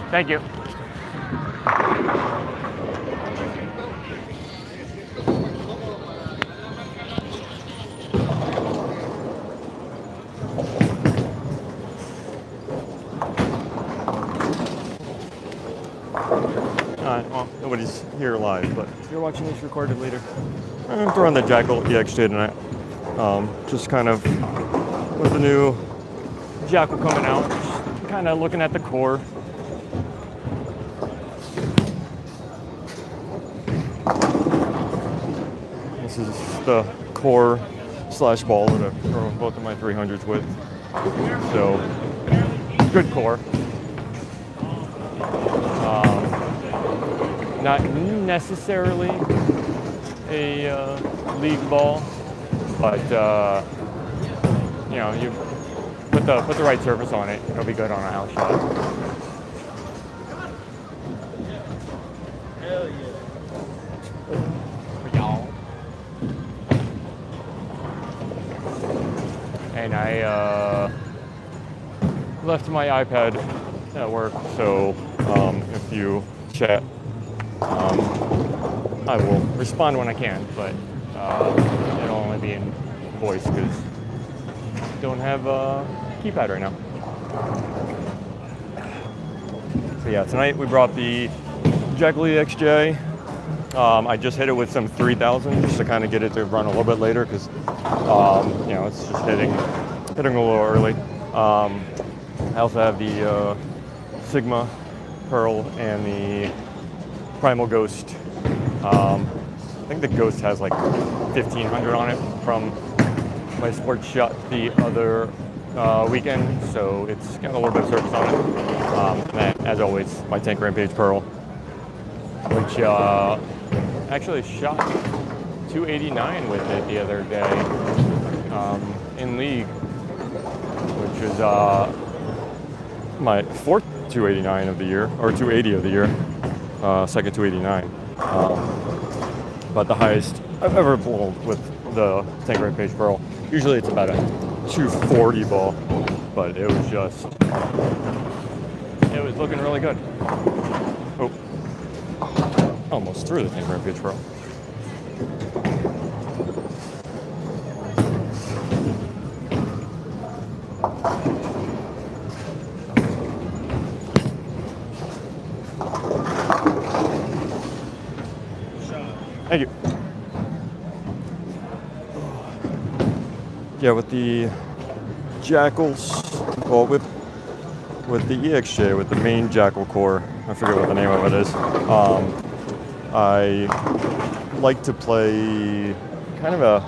Thank you. Well, nobody's here live, but if you're watching this recorded later, I'm throwing the Jackal ExJ tonight. Just kind of with the new Jackal coming out, just kind of looking at the core. This is the core slash ball that I throw both of my 300s with. So, good core. Not necessarily a league ball, but you know, you put the right surface on it, it'll be good on a house shot. Hell yeah. For y'all. And I left my iPad at work, so if you chat, I will respond when I can, but it'll only be in voice because I don't have a keypad right now. So yeah, tonight we brought the Jackal ExJ. I just hit it with some 3000 just to kind of get it to run a little bit later because you know, it's just hitting a little early. I also have the Sigma Pearl and the Primal Ghost. I think the Ghost has like 1500 on it from my sports shot the other weekend, so it's got a little bit of surface on it. And then, as always, my Tank Rampage Pearl, which actually shot 289 with it the other day in league, which is my fourth 289 of the year, or 280 of the year, second 289. But the highest I've ever pulled with the Tank Rampage Pearl. Usually it's about a 240 ball, but it was looking really good. Oh, almost through the Tank Rampage Pearl. Thank you. Yeah, with the Jackals, well, with the ExJ, with the main Jackal core, I forget what the name of it is. I like to play kind of a,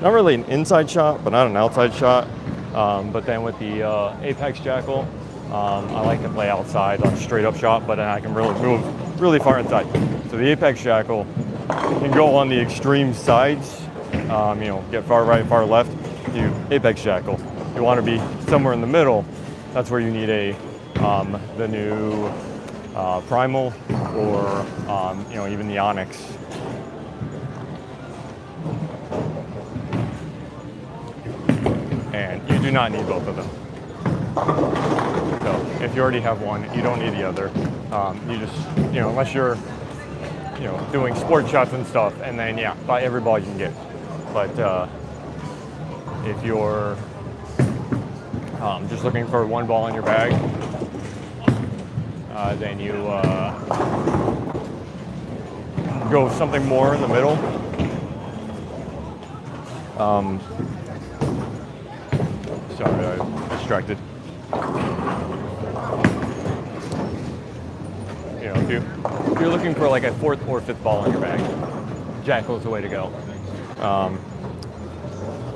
not really an inside shot, but not an outside shot. But then with the Apex Jackal, I like to play outside, like straight up shot, but then I can really move really far inside. So the Apex Jackal can go on the extreme sides, you know, get far right, far left. You Apex Jackal, you want to be somewhere in the middle. That's where you need the new Primal or you know, even the Onyx. And you do not need both of them. So if you already have one, you don't need the other. You just, you know, unless you're, you know, doing sport shots and stuff, and then yeah, buy every ball you can get. But if you're just looking for one ball in your bag, then you go something more in the middle. Sorry, I'm distracted. You know, if you're looking for like a fourth or fifth ball in your bag, Jackal's the way to go.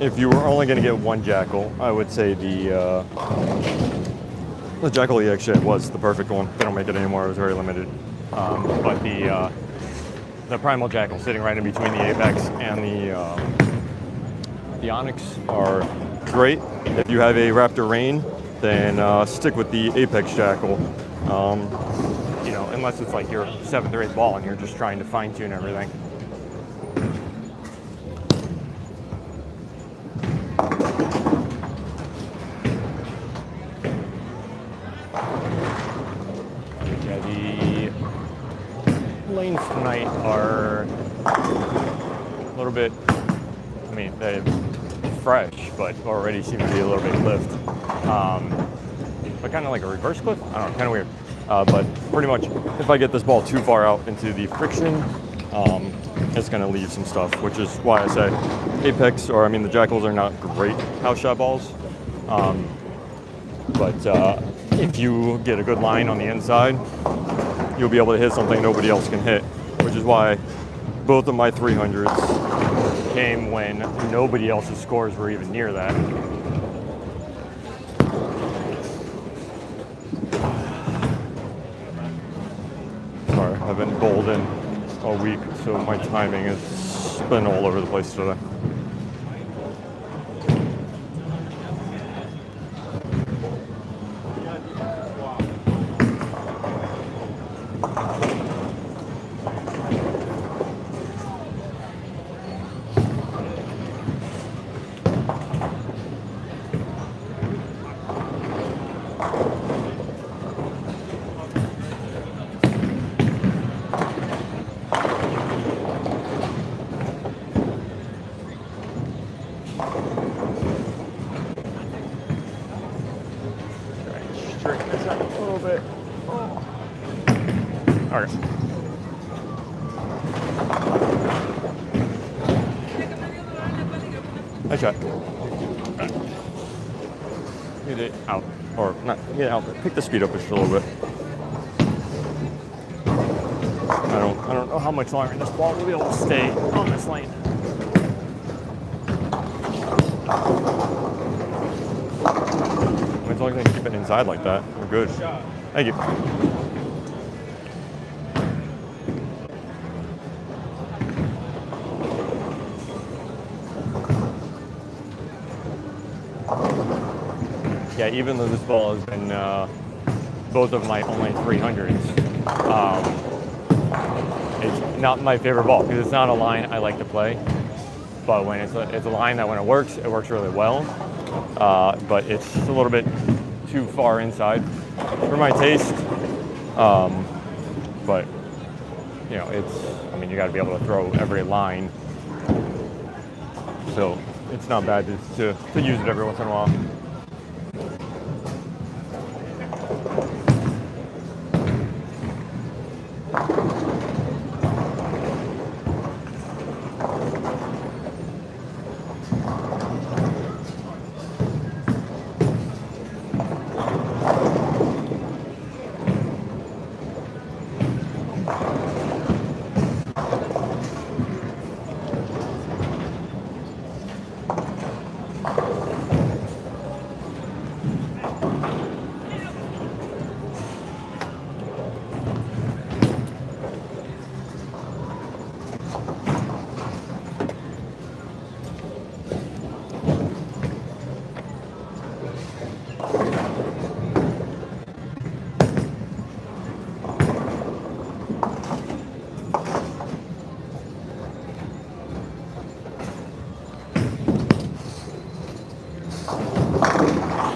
If you were only going to get one Jackal, I would say the Jackal ExJ was the perfect one. They don't make it anymore. It was very limited. But the Primal Jackal sitting right in between the Apex and the Onyx are great. If you have a Raptor Rain, then stick with the Apex Jackal. You know, unless it's like your 7th or 8th ball and you're just trying to fine tune everything. Yeah, the lanes tonight are a little bit, I mean, they're fresh, but already seem to be a little bit cliffed. But kind of like a reverse cliff? I don't know, kind of weird. But pretty much, if I get this ball too far out into the friction, it's going to leave some stuff, which is why I say Apex, or I mean the Jackals are not great house shot balls. But if you get a good line on the inside, you'll be able to hit something nobody else can hit, which is why both of my 300s came when nobody else's scores were even near that. Sorry, I've been bowled in all week, so my timing has been all over the place today. Straighten this out a little bit. Oh. Okay. Nice shot. Right. Get it out, or not get it out, but pick the speed up just a little bit. I don't know how much longer this ball will be able to stay on this lane. As long as I can keep it inside like that, we're good. Thank you. Yeah, even though this ball has been both of my only 300s, it's not my favorite ball because it's not a line I like to play. But when it's a line that when it works really well. But it's a little bit too far inside for my taste. But you know, I mean, you got to be able to throw every line. So it's not bad to use it every once in a while.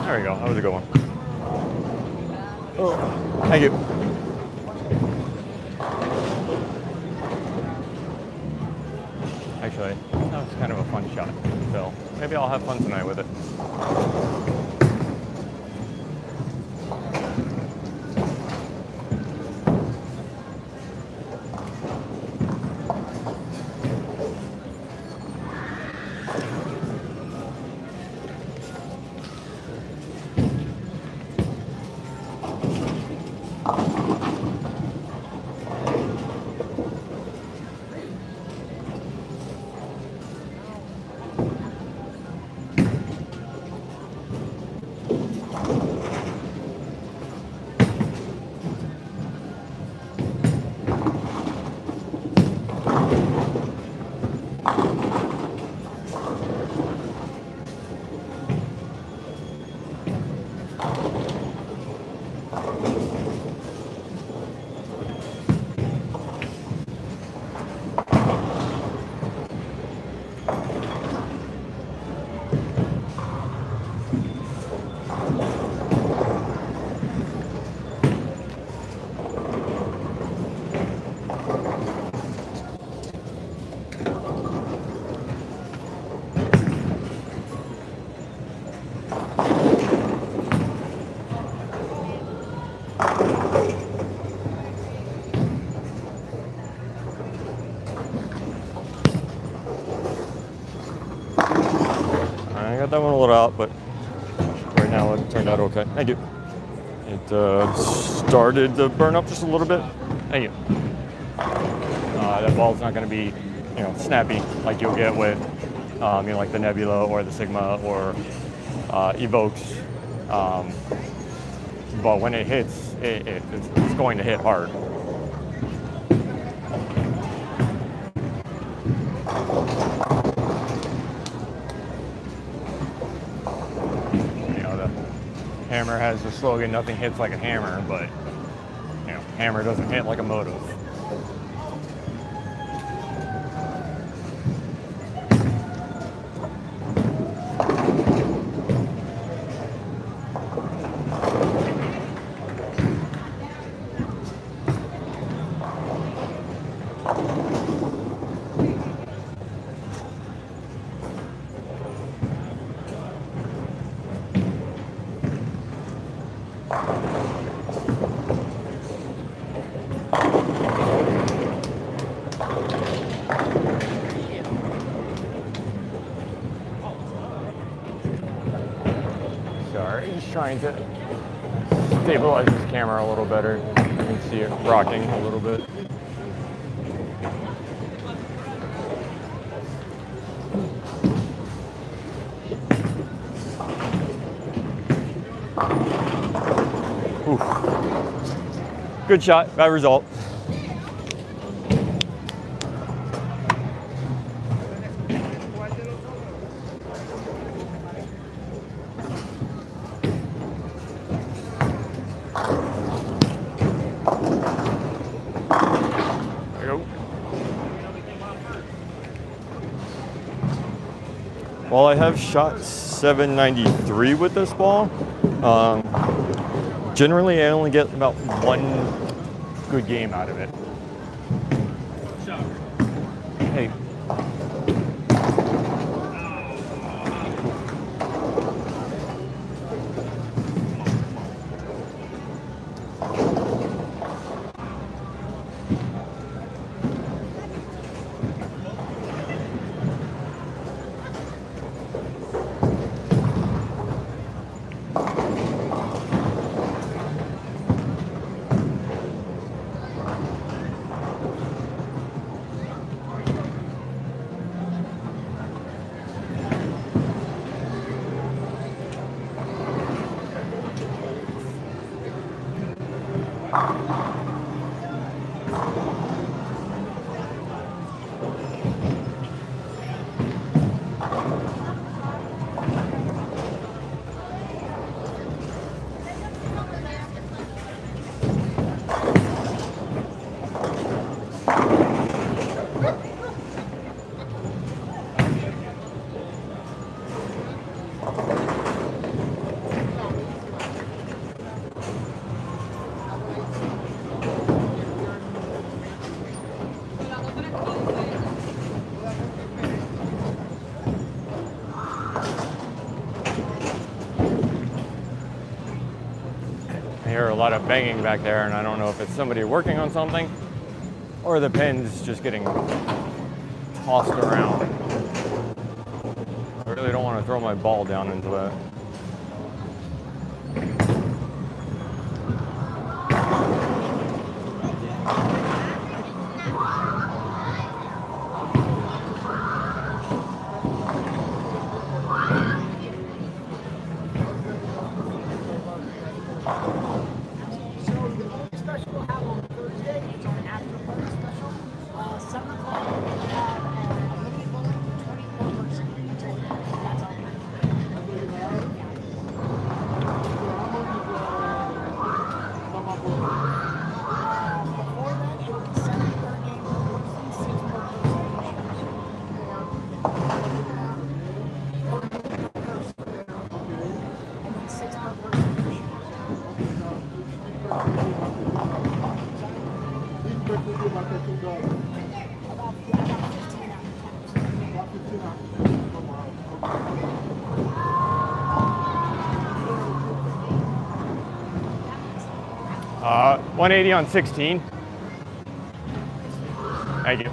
There we go. That was a good one. Oh, thank you. Actually, that was kind of a fun shot. So maybe I'll have fun tonight with it. that okay. Thank you. It started to burn up just a little bit. Thank you. That ball's not going to be, snappy like you'll get with, like the Nebula or the Sigma or Evokes. But when it hits, it's going to hit hard. The hammer has the slogan, nothing hits like a hammer, but, hammer doesn't hit like a Motiv. Sorry, just trying to stabilize this camera a little better. You can see it rocking a little bit. Oof. Good shot, bad result. Well, I have shot 793 with this ball. Generally, I only get about one good game out of it. Hey. I hear a lot of banging back there, and I don't know if it's somebody working on something or the pin's just getting tossed around. I really don't want to throw my ball down into that. Uh, 180 on 16. Thank you.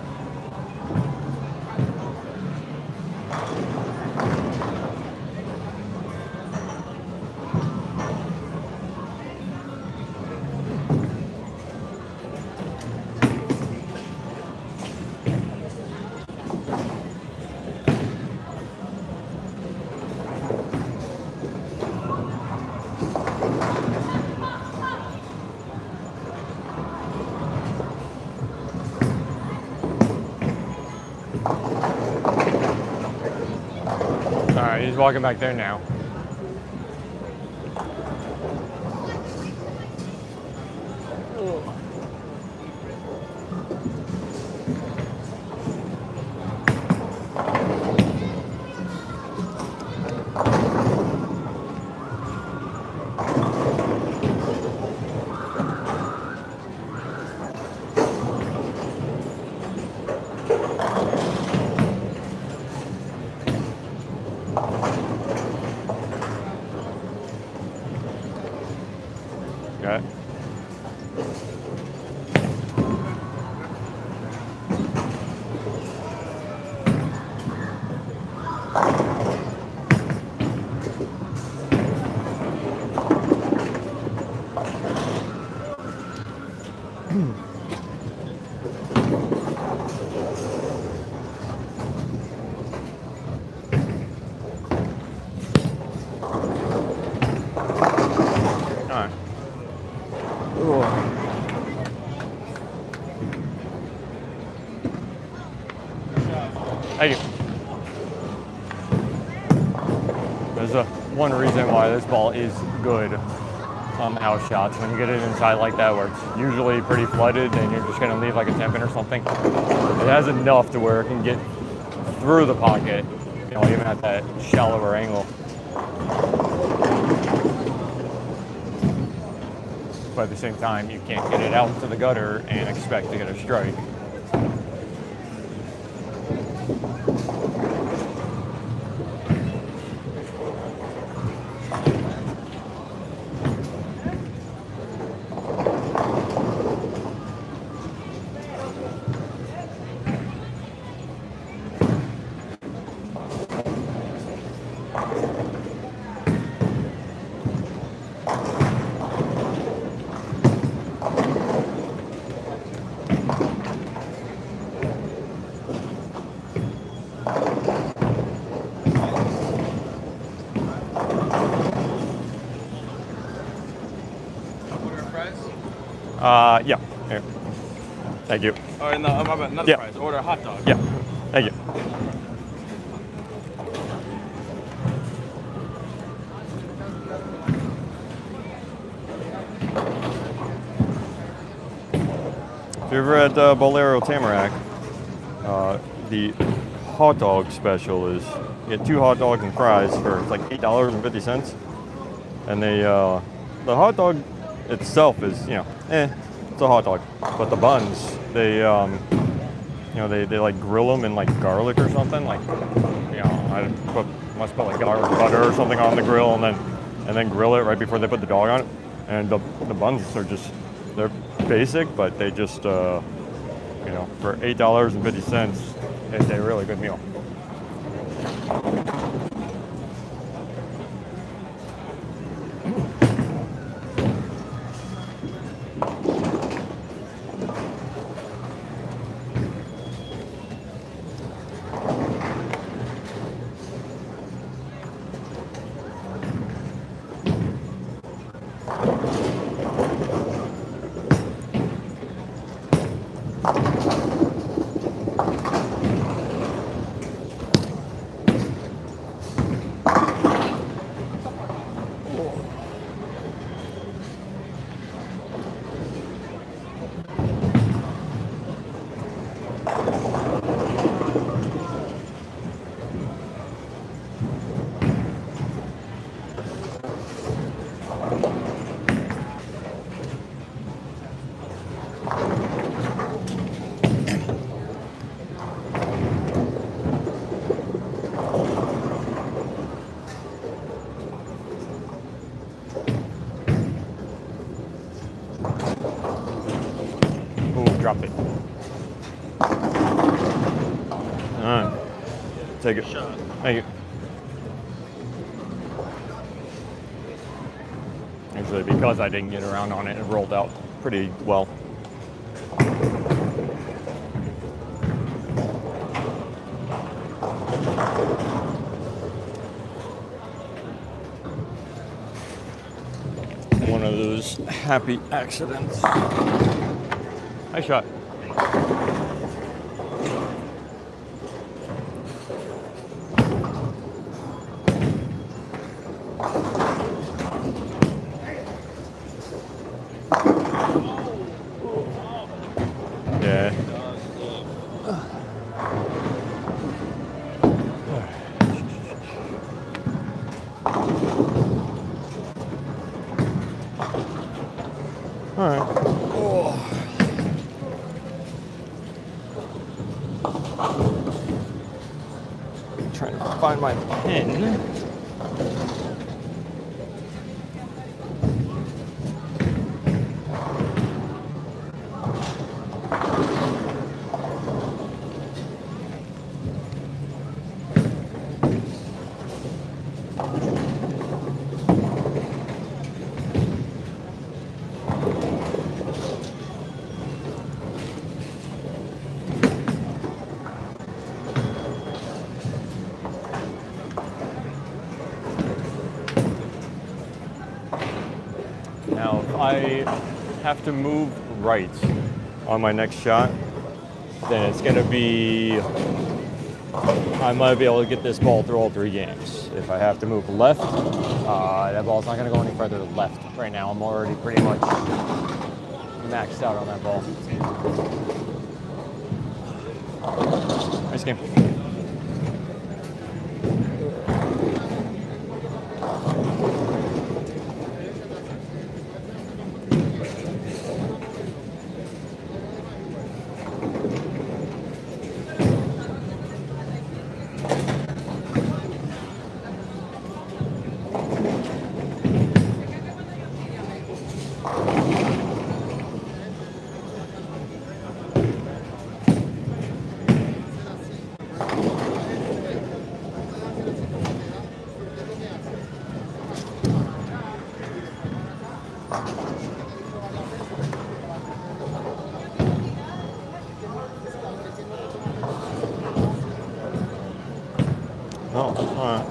walking back there now. Okay. Thank you. There's one reason why this ball is good on house shots. When you get it inside like that, where it's usually pretty flooded and you're just going to leave like a 10-pin or something, it has enough to where it can get through the pocket, you know, even at that shallower angle. But at the same time, you can't get it out to the gutter and expect to get a strike. Yeah. Here. Thank you. Oh, no, my bad. Another prize. Order a hot dog. Yeah. Thank you. If you're ever at Bolero Tamarack, the hot dog special is you get 2 hot dogs and fries for like $8.50, and they the hot dog itself is, you know, it's a hot dog, but the buns, they you know, they like grill them in like garlic or something, like, you know, must put like garlic butter or something on the grill, and then grill it right before they put the dog on it. And the buns are just, they're basic, but they just you know, for $8.50, it's a really good meal. Dropped it. Alright. Take it. Thank you. Actually, because I didn't get around on it, it rolled out pretty well. One of those happy accidents. Nice shot. All right. Oh. Trying to find my pen. Now, if I have to move right on my next shot, then it's going to be, I might be able to get this ball through all 3 games. If I have to move left, that ball's not going to go any further left. Right now, I'm already pretty much maxed out on that ball. Nice game.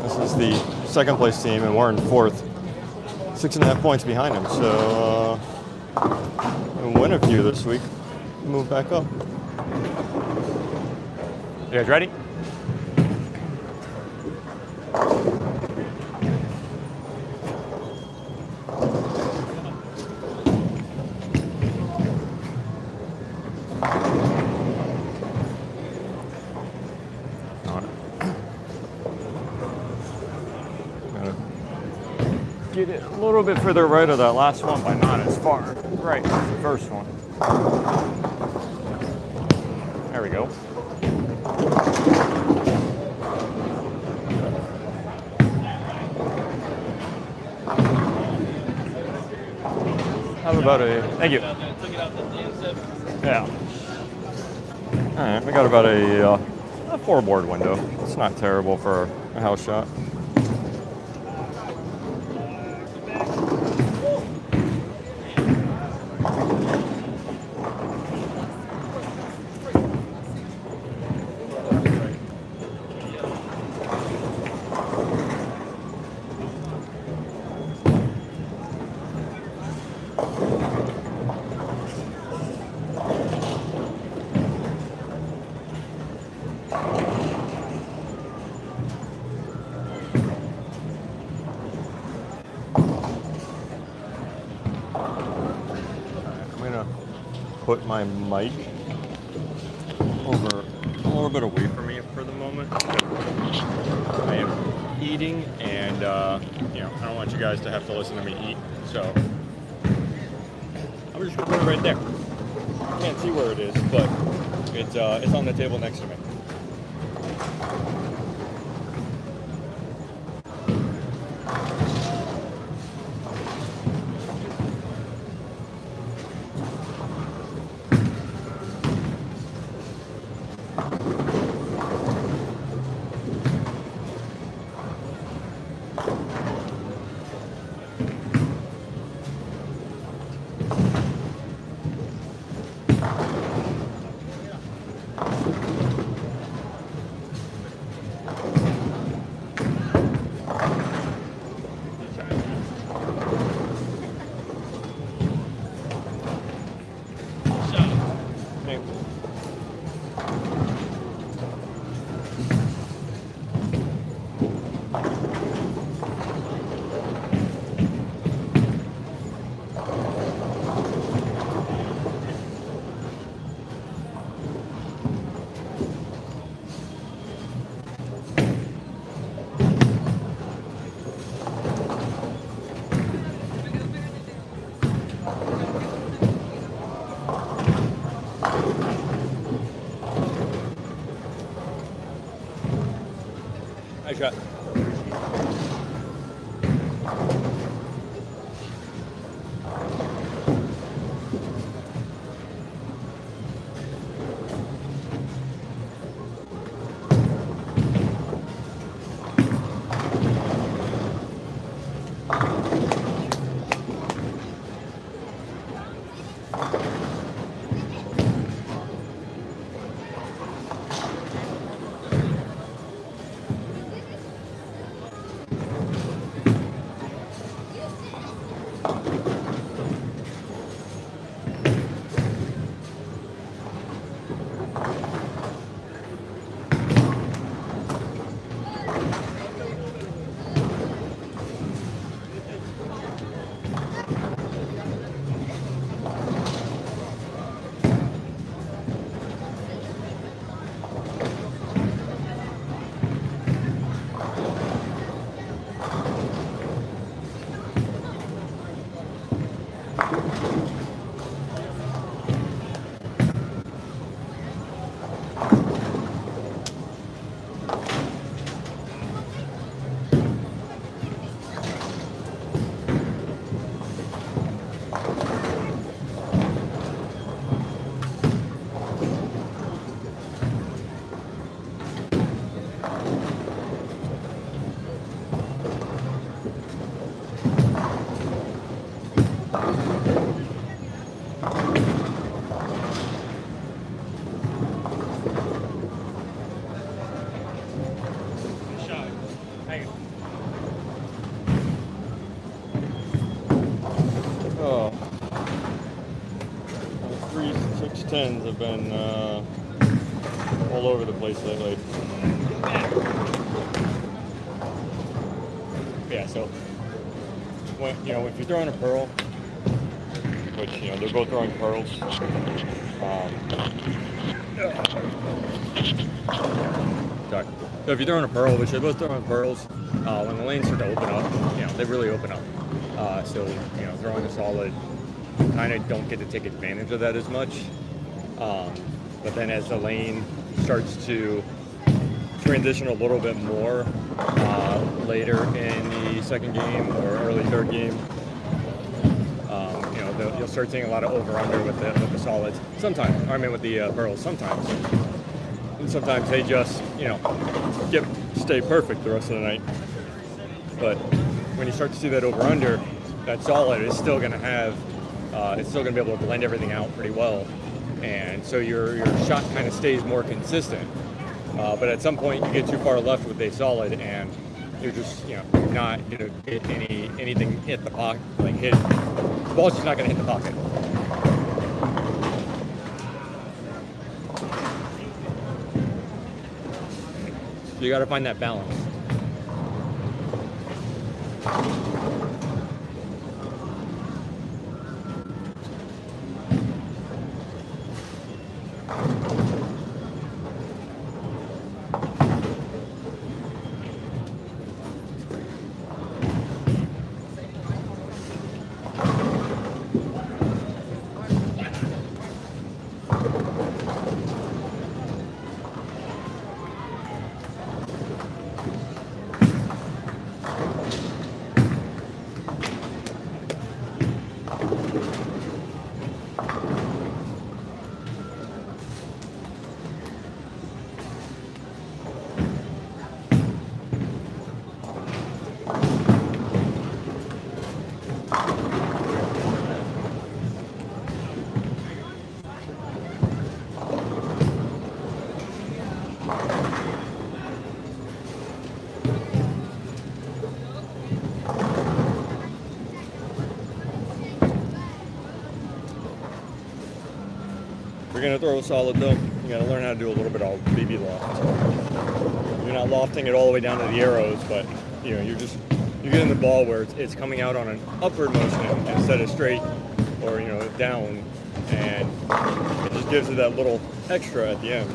This is the second place team, and we're in 4th. 6.5 points behind them, so we'll win a few this week, move back up. You guys ready? Get it a little bit further right of that last one, but not as far right as the first one. There we go. How about thank you. Yeah. All right, we got about a 4-board window. It's not terrible for a house shot. Put my mic over a little bit away from me for the moment. I am eating, and I don't want you guys to have to listen to me eat, so I'm just gonna put it right there. I can't see where it is, but it's on the table next to me. Good shot. Oh, 3-6-10s have been all over the place lately. Yeah, so when if you're throwing a pearl, which they're both throwing pearls. Sorry. So if you're throwing a pearl, which they're both throwing pearls, when the lanes start to open up, they really open up. So throwing a solid, you kind of don't get to take advantage of that as much. But then as the lane starts to transition a little bit more later in the second game or early third game, you'll start seeing a lot of over/under with the solids. Sometimes, with the pearls. Sometimes, and sometimes they just stay perfect the rest of the night. But when you start to see that over/under, that solid is still going to have, it's still going to be able to blend everything out pretty well, and so your shot kind of stays more consistent. But at some point, you get too far left with a solid, and you're just not going to hit anything hit the pocket, the ball's just not going to hit the pocket. So you got to find that balance. If you're going to throw a solid though, you got to learn how to do a little bit of BB loft. You're not lofting it all the way down to the arrows, but you're getting the ball where it's coming out on an upward motion instead of straight or down, and it just gives it that little extra at the end.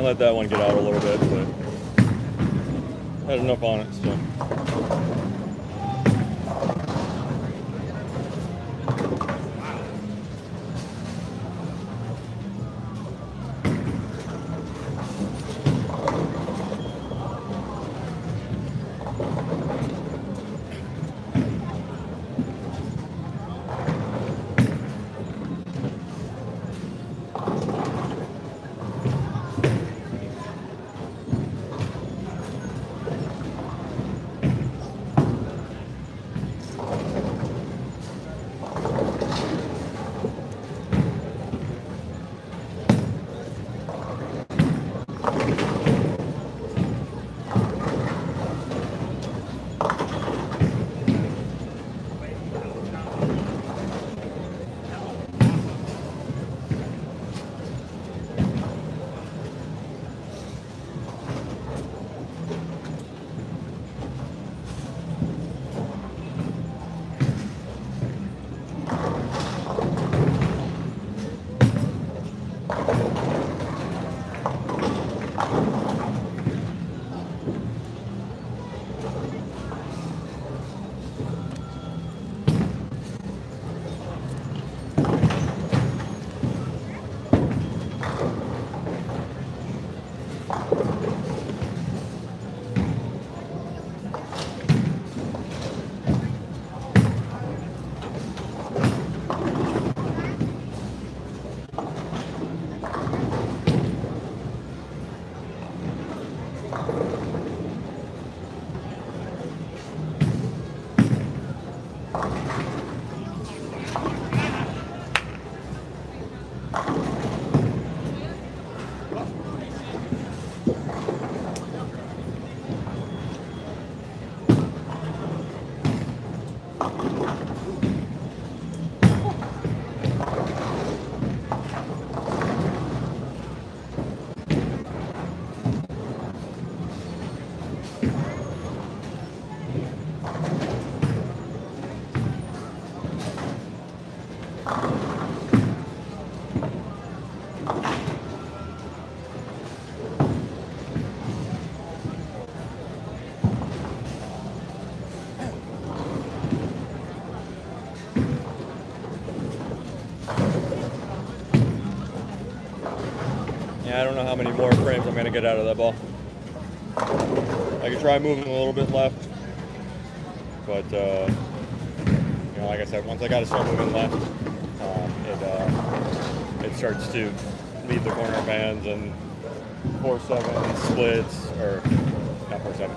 let that one get out a little bit, but had enough on it, so. Yeah, I don't know how many more frames I'm going to get out of that ball. I could try moving a little bit left, but you know, like I said, once I got to start moving left, it starts to leave the corner bands and 4-7 splits, or not 4-7,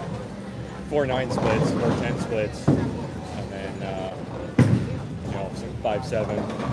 4-9 splits, 4-10 splits, and then you know, some 5-7.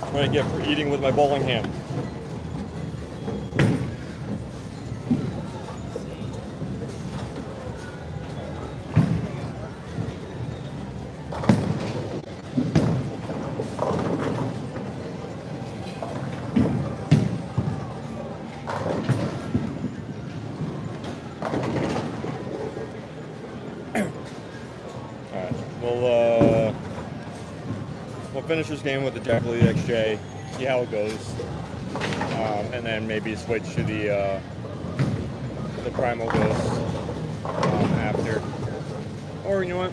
What I get for eating with my bowling hand. finish this game with the Jackal ExJ, see how it goes, and then maybe switch to the Primal Ghost after. Or you know what?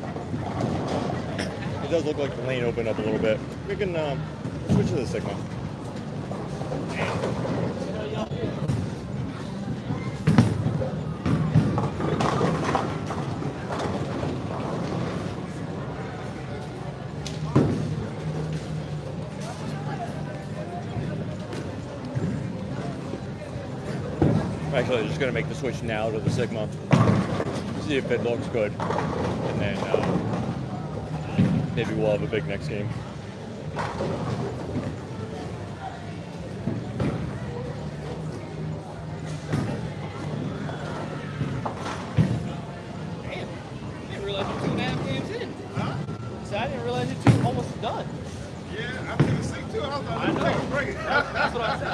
It does look like the lane opened up a little bit. We can switch to the Sigma. Actually, I'm just going to make the switch now to the Sigma. See if it looks good. And then maybe we'll have a big next game. Damn, I didn't realize you're 2.5 games in. Huh? So I didn't realize you're almost done. Yeah, I feel the same too. I was like, I know. take a break. That's what I said.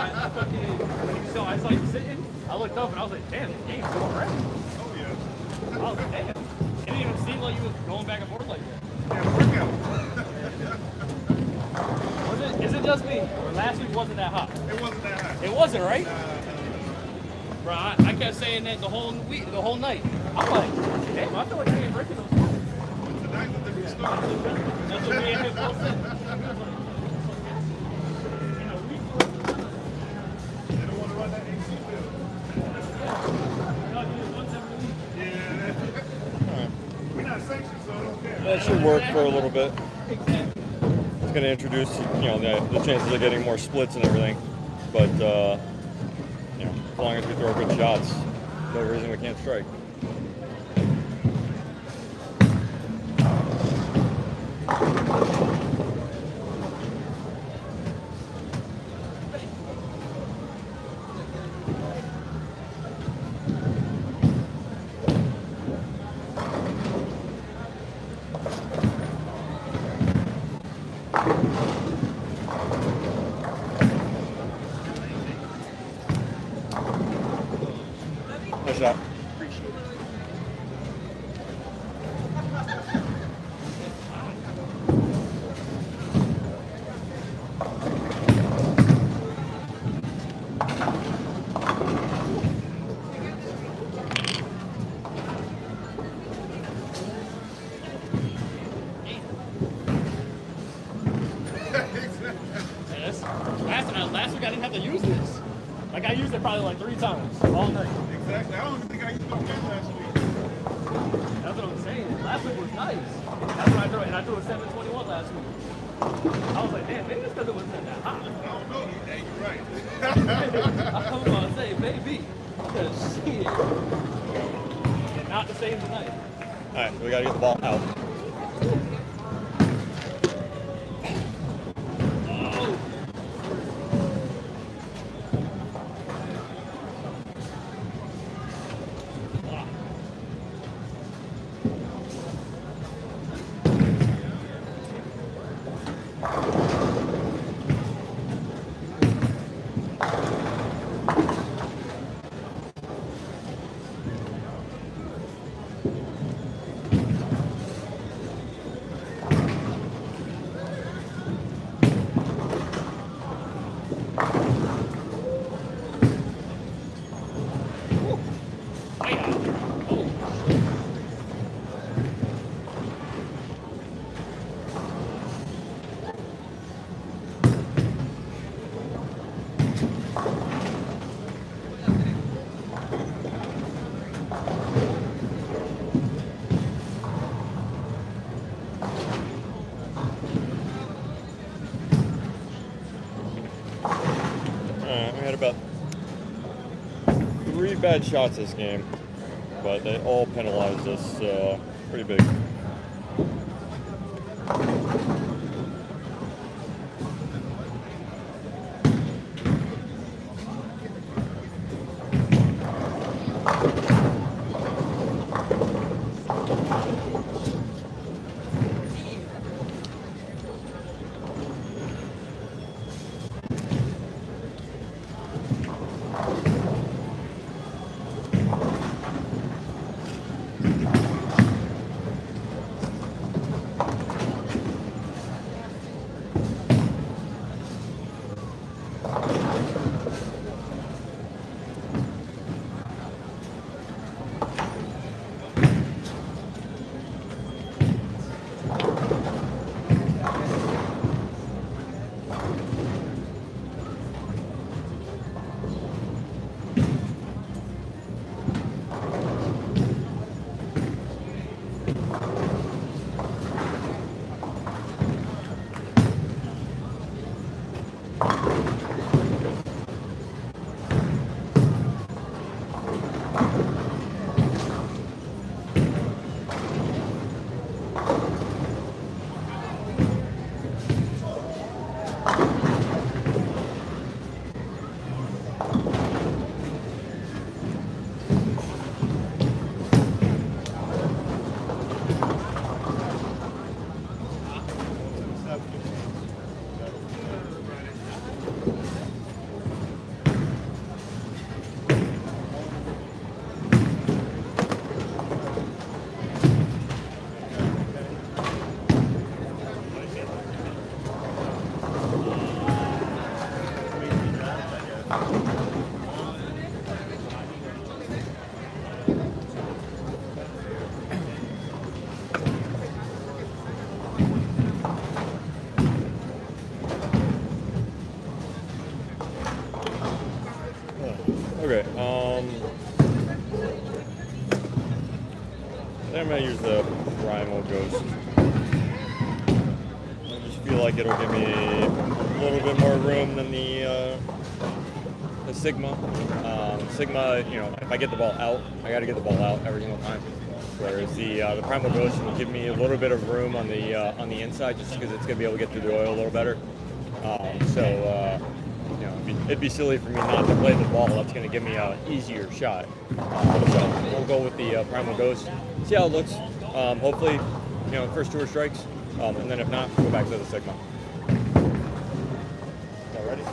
I saw you sitting. I looked up and I was like, damn, the game's going right. Oh, yeah. I was like, damn. It didn't even seem like you was going back and forth like that. Yeah, workout. Is it just me? Or last week wasn't that hot? It wasn't that high. It wasn't, right? Bro, I kept saying that the whole week, the whole night. I'm like, damn, I feel like I ain't breaking those things. Tonight's a different story. That's what me and him both said. They don't want to run that AC bill. Yeah. We're not sanctioned, so I don't care. That should work for a little bit. It's going to introduce, you know, the chances of getting more splits and everything. But, you know, as long as we throw good shots, no reason we can't strike. Nice shot. Last week I didn't have to use this. Like I used it probably like 3 times all night. Exactly. I don't even think I used my pen last week. That's what I'm saying. Last week was nice. That's what I threw, and I threw a 721 last week. I was like, damn, maybe it's because it wasn't that hot. I don't know. Yeah, you're right. I was about to say, maybe. Because shit. Not the same tonight. All right, so we got to get the ball out. We had about 3 bad shots this game, but they all penalized us pretty big. Okay, I'm gonna use the Primal Ghost. I just feel like it'll give me a little bit more room than the Sigma. Sigma, you know, if I get the ball out, I got to get the ball out every single time. Whereas the Primal Ghost will give me a little bit of room on the inside, just because it's gonna be able to get through the oil a little better. You know, it'd be silly for me not to play the ball. That's going to give me an easier shot. So we'll go with the Primal Ghost. See how it looks. Hopefully, you know, first 2 strikes, and then if not, go back to the Sigma. All ready?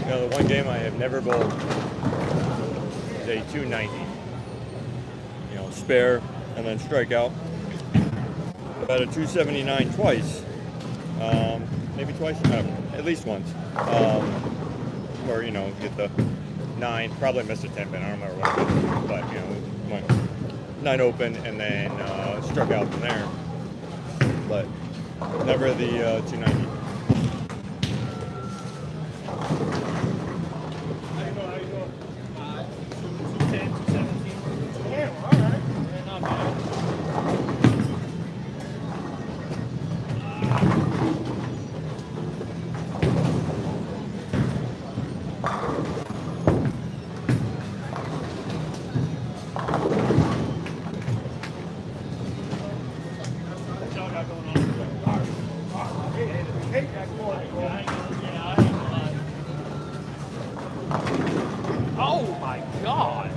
You know, the one game I have never bowled is a 290. You know, spare and then strike out. I've had a 279 twice. Maybe twice? At least once. Or, you know, get the 9, probably missed a 10 pin, I don't remember what it was. But, you know, went 9 open and then struck out from there. But never the 290. Oh my God!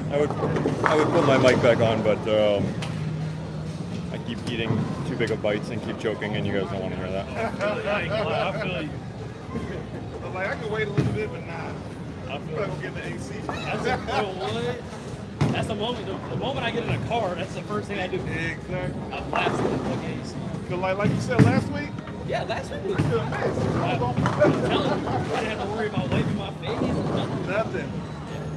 I would put my mic back on, but I keep eating too big of bites and keep choking, and you guys don't want to hear that. I feel you. I'm like, I can wait a little bit, but nah. I feel I'm gonna get the AC. That's the moment. The moment I get in a car, that's the first thing I do. Exactly. I blast the fucking AC. Cause like you said last week, Yeah, last week was I feel amazing. I'm telling you, I didn't have to worry about wiping my face or nothing. Nothing.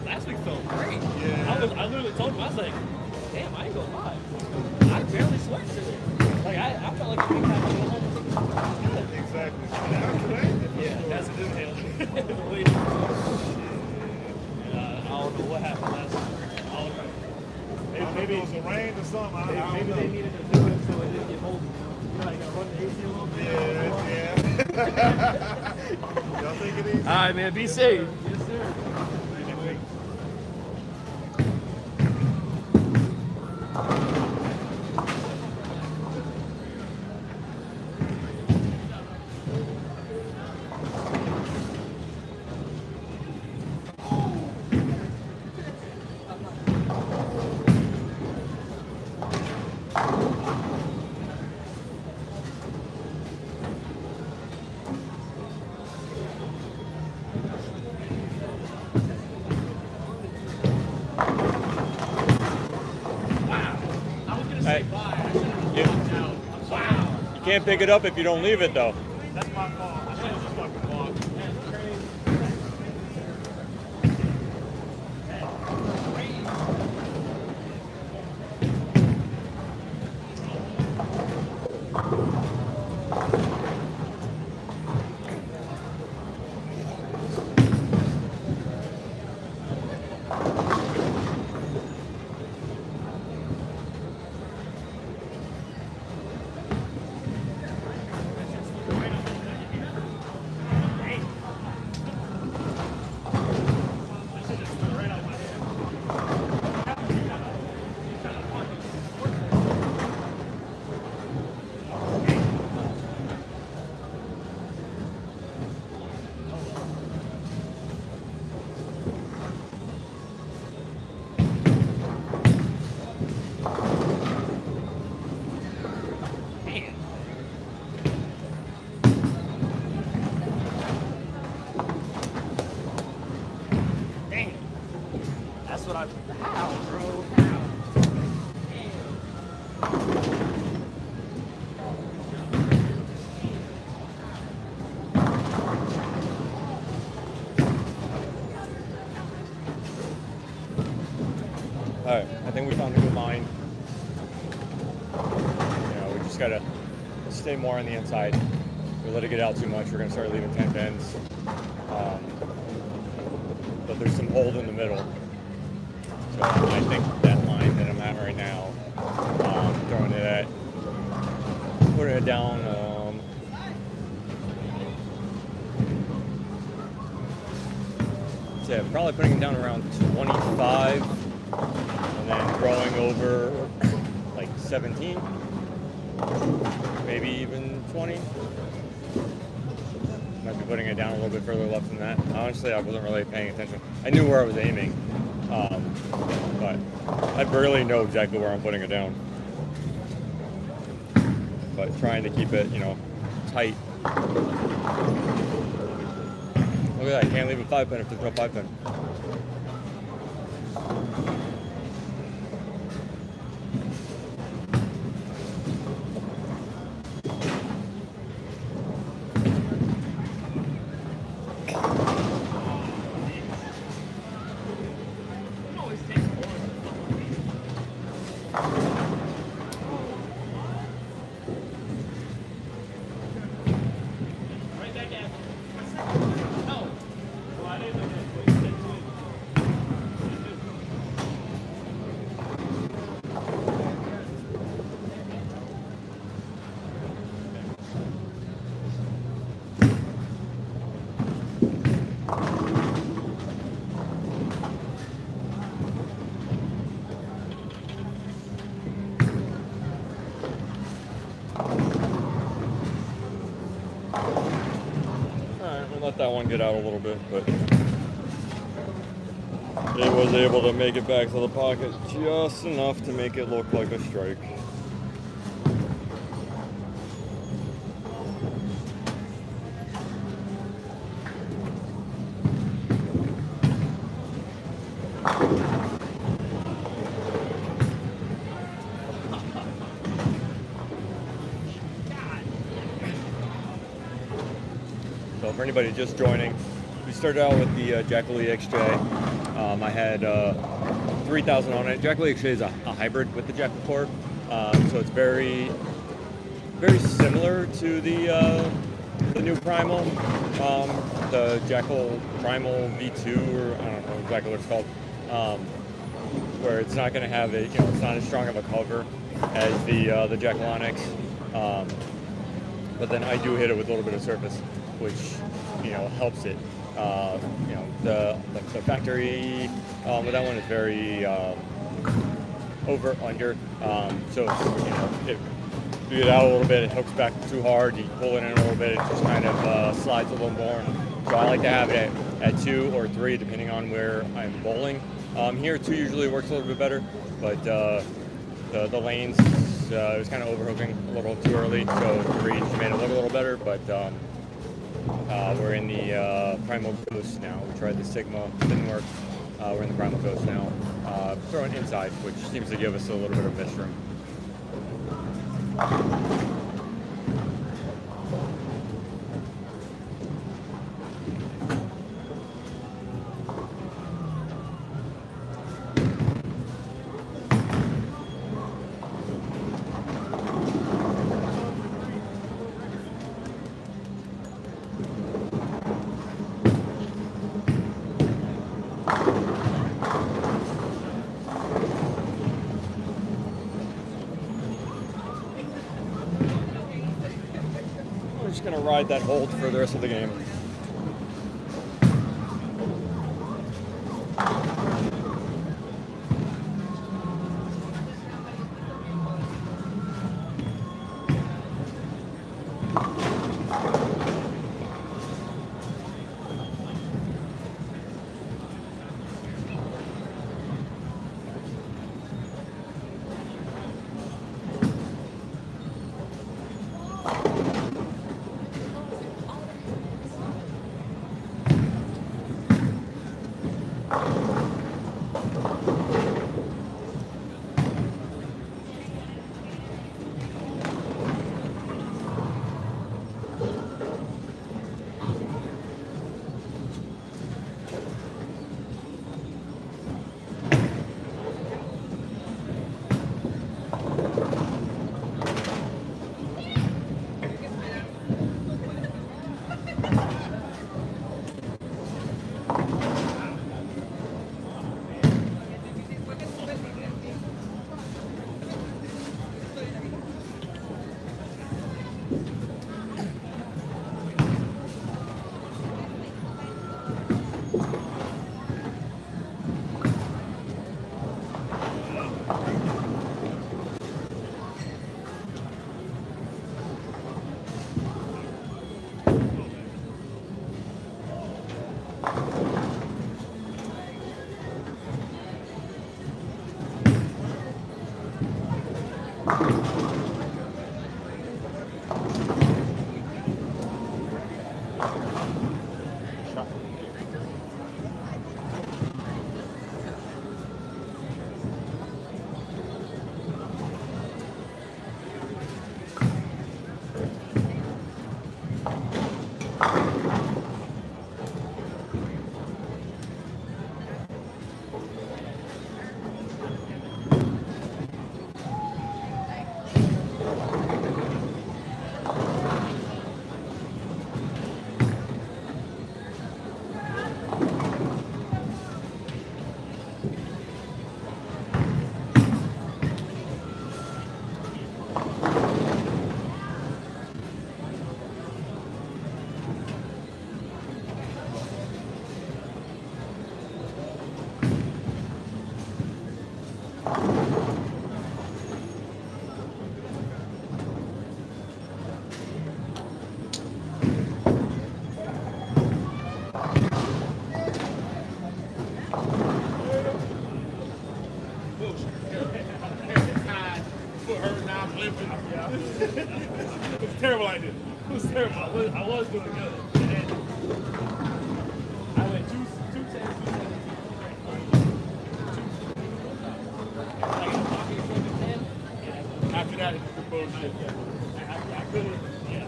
Last week felt great. Yeah. I literally told him, I was like, damn, I ain't gonna lie. I barely sweat today. Like, I felt like every time I go home, good. Exactly. Now today, Yeah, that's a good deal. I don't know what happened last week. I don't know. maybe it was the rain or something. I don't Maybe know. they needed to do it so it didn't get moldy. You know, like, run the AC a little bit. Yeah. Y'all take it easy. All right, man. Be safe. Yes, sir. I was gonna say Hey. bye. I should have You, walked out. I'm sorry. you can't pick it up if you don't leave it, though. That's my fault. I should have just fucking walked. That's crazy. That's crazy. Damn. That's what I. How, bro? How? All right, I think we found a good line. We just gotta stay more on the inside. If we let it get out too much, we're gonna start leaving 10 pins. But there's some hold in the middle. So I think that line that I'm at right now, throwing it at, putting it down. So yeah, probably putting it down around 25, and then growing over like 17, maybe even 20. Might be putting it down a little bit further left than that. Honestly, I wasn't really paying attention. I knew where I was aiming, but I barely know exactly where I'm putting it down. But trying to keep it, tight. Look at that, I can't leave a 5-pin if there's no 5-pin. Right back at me. No. Well, I didn't know that. But you said twin. Alright, we'll let that one get out a little bit, but It was able to make it back to the pocket just enough to make it look like a strike. So for anybody just joining, we started out with the Jackal ExJ. I had 3,000 on it. Jackal ExJ is a hybrid with the Jackal Core, so it's very similar to the new Primal, the Jackal Primal V2, or I don't know exactly what it's called, where it's not going to have it's not as strong of a cover as the Jackal Onyx, but then I do hit it with a little bit of surface, which helps it. The factory with that one is very over under, so if you get out a little bit, it hooks back too hard. You pull it in a little bit, it just kind of slides a little more. So I like to have it at 2 or 3 depending on where I'm bowling. Here 2 usually works a little bit better, but the lanes it was kind of overhooking a little too early, so 3 just made it look a little better, but. We're in the Primal Ghost now. We tried the Sigma, didn't work. We're in the Primal Ghost now. Throwing inside, which seems to give us a little bit of miss room. Just going to ride that hold for the rest of the game. lifted. Yeah. It was a terrible idea. It was terrible. I was doing good. And then I went 210, 210. After that, it was bullshit. I couldn't, yeah.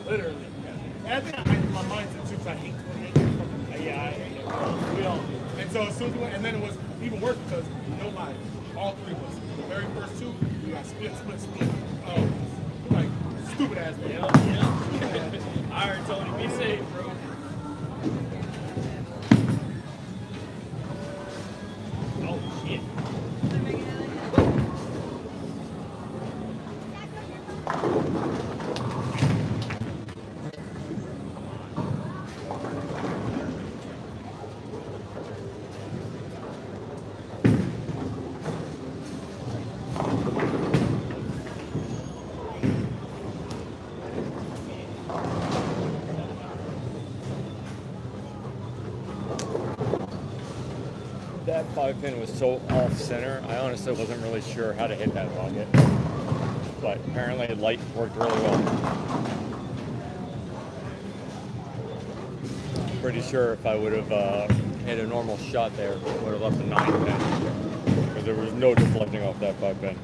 Literally. And I think my mindset too, because I hate 28. Yeah, we all do. And so as soon as we went, and then it was even worse because, no lie, all three of us, the very first two, we got split. Like, stupid ass man. Yeah. All right, Tony, be safe, bro. Oh, shit. That 5-pin was so off center, I honestly wasn't really sure how to hit that bucket. But apparently light worked really well. Pretty sure if I would have hit a normal shot there, it would have left a 9-pin. Because there was no deflecting off that 5-pin.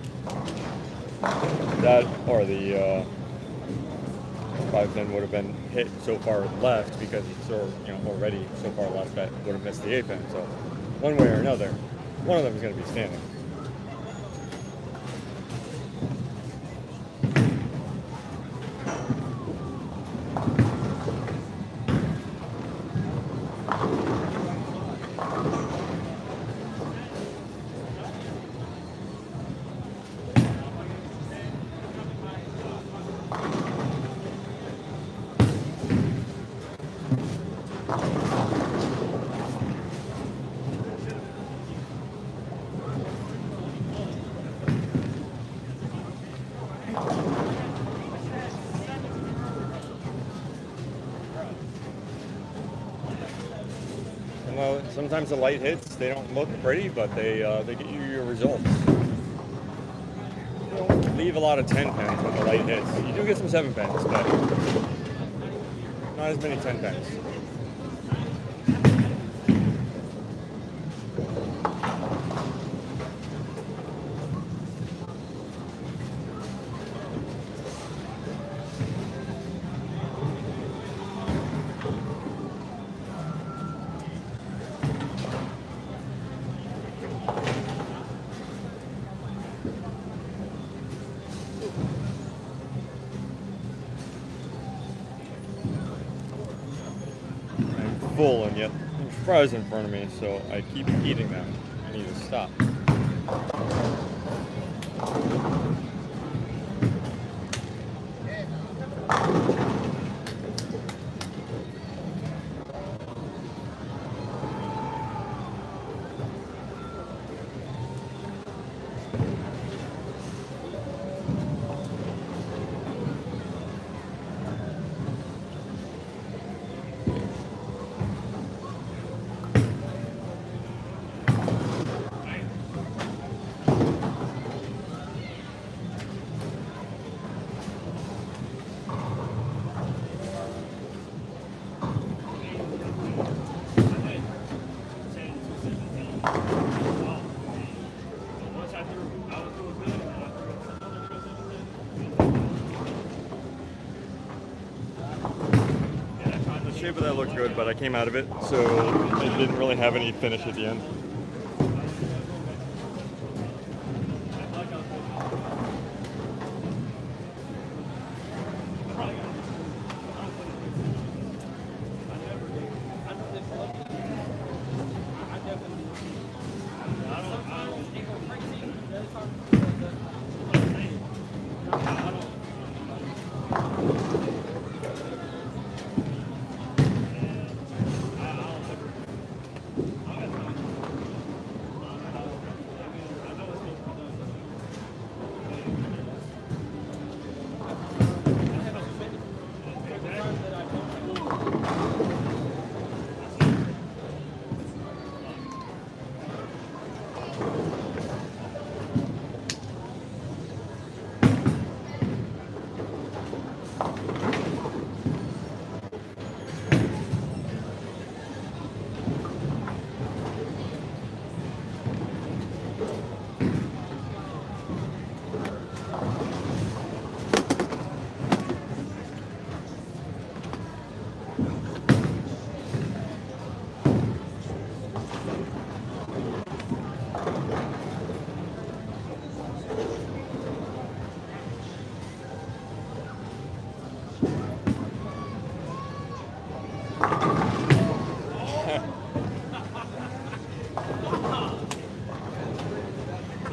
That, or the 5-pin would have been hit so far left because it's so, already so far left that would have missed the 8-pin. So one way or another, one of them is going to be standing. Well, sometimes the light hits, they don't look pretty, but they get you your results. You don't leave a lot of 10 pins when the light hits. You do get some 7 pins, but not as many 10 pins. Full, and yet there's fries in front of me, so I keep eating them. I need to stop. The shape of that looked good, but I came out of it, so it didn't really have any finish at the end.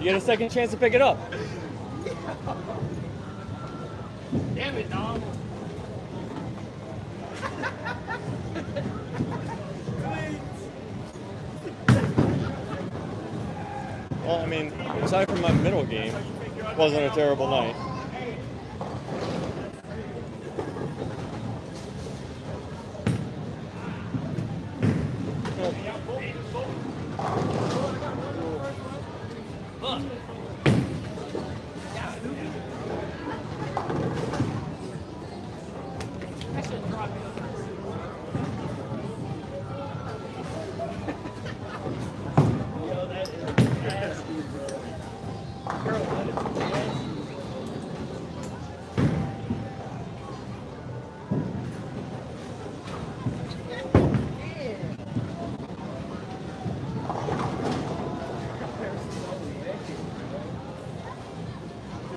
You get a second chance to pick it up. Damn it, dog. Well, I mean, aside from my middle game, it wasn't a terrible night.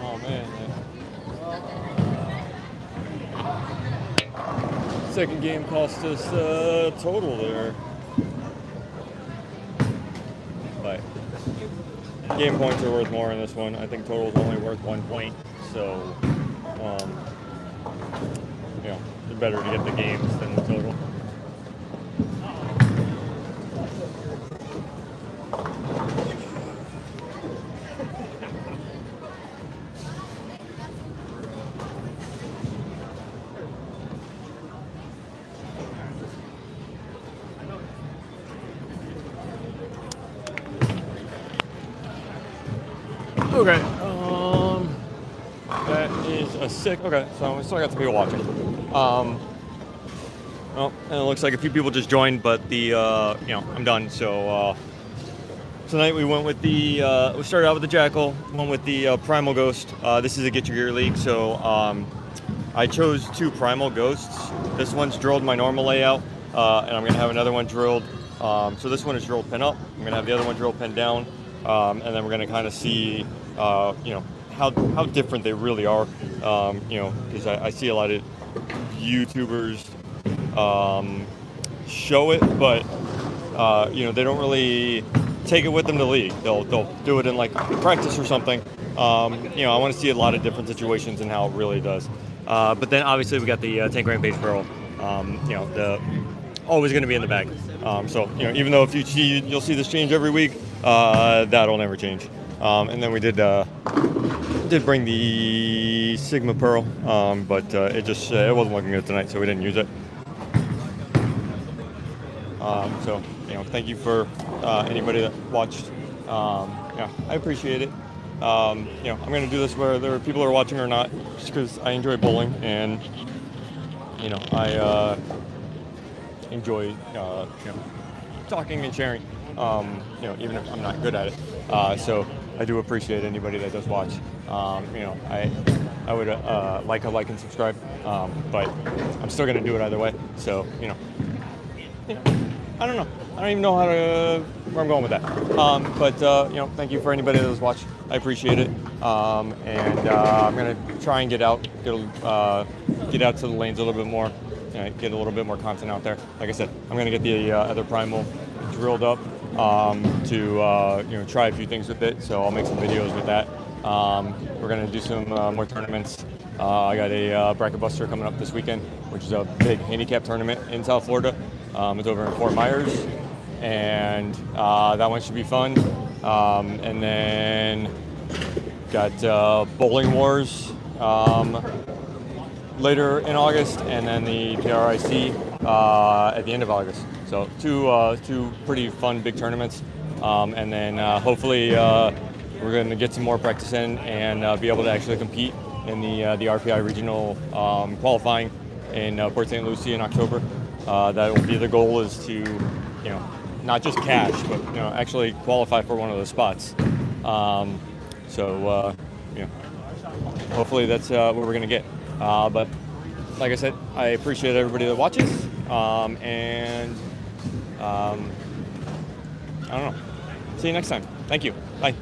Oh man. Second game cost us total there. But game points are worth more in this one. I think total is only worth 1 point. So, you know, it's better to get the games than the total. Okay, that is a sick. Okay, so we still got some people watching. Well, and it looks like a few people just joined, but the I'm done. So tonight we went with the we started out with the Jackal, went with the Primal Ghost. This is a Get Your Gear league, so I chose 2 Primal Ghosts. This one's drilled my normal layout, and I'm gonna have another one drilled. So this one is drilled pin up. I'm gonna have the other one drilled pin down, and then we're gonna kind of see. How different they really are, because I see a lot of YouTubers show it, but they don't really take it with them to league. They'll do it in like practice or something. I want to see a lot of different situations and how it really does. But then obviously we got the 10 grand base barrel. The always going to be in the bag. So even though if you'll see this change every week, that'll never change. And then we did bring the Sigma Pearl, but it wasn't looking good tonight, so we didn't use it. So thank you for anybody that watched. I appreciate it. I'm going to do this whether people are watching or not, just because I enjoy bowling and I enjoy talking and sharing. Even if I'm not good at it. So I do appreciate anybody that does watch. I would like and subscribe, but I'm still gonna do it either way. So I don't know. I don't even know where I'm going with that. But thank you for anybody that does watch. I appreciate it. And I'm gonna try and get out to the lanes a little bit more. Get a little bit more content out there. Like I said, I'm gonna get the other Primal drilled up to try a few things with it. So I'll make some videos with that. We're gonna do some more tournaments. I got a bracket buster coming up this weekend, which is a big handicap tournament in South Florida. It's over in Fort Myers, and that one should be fun. And then got Bowling Wars later in August, and then the PRIC at the end of August. So two pretty fun big tournaments, and then hopefully we're going to get some more practice in and be able to actually compete in the RPI regional qualifying in Port St. Lucie in October. That will be the goal, is to not just cash, but actually qualify for one of those spots. Hopefully that's what we're going to get. But like I said, I appreciate everybody that watches, and I don't know. See you next time. Thank you. Bye.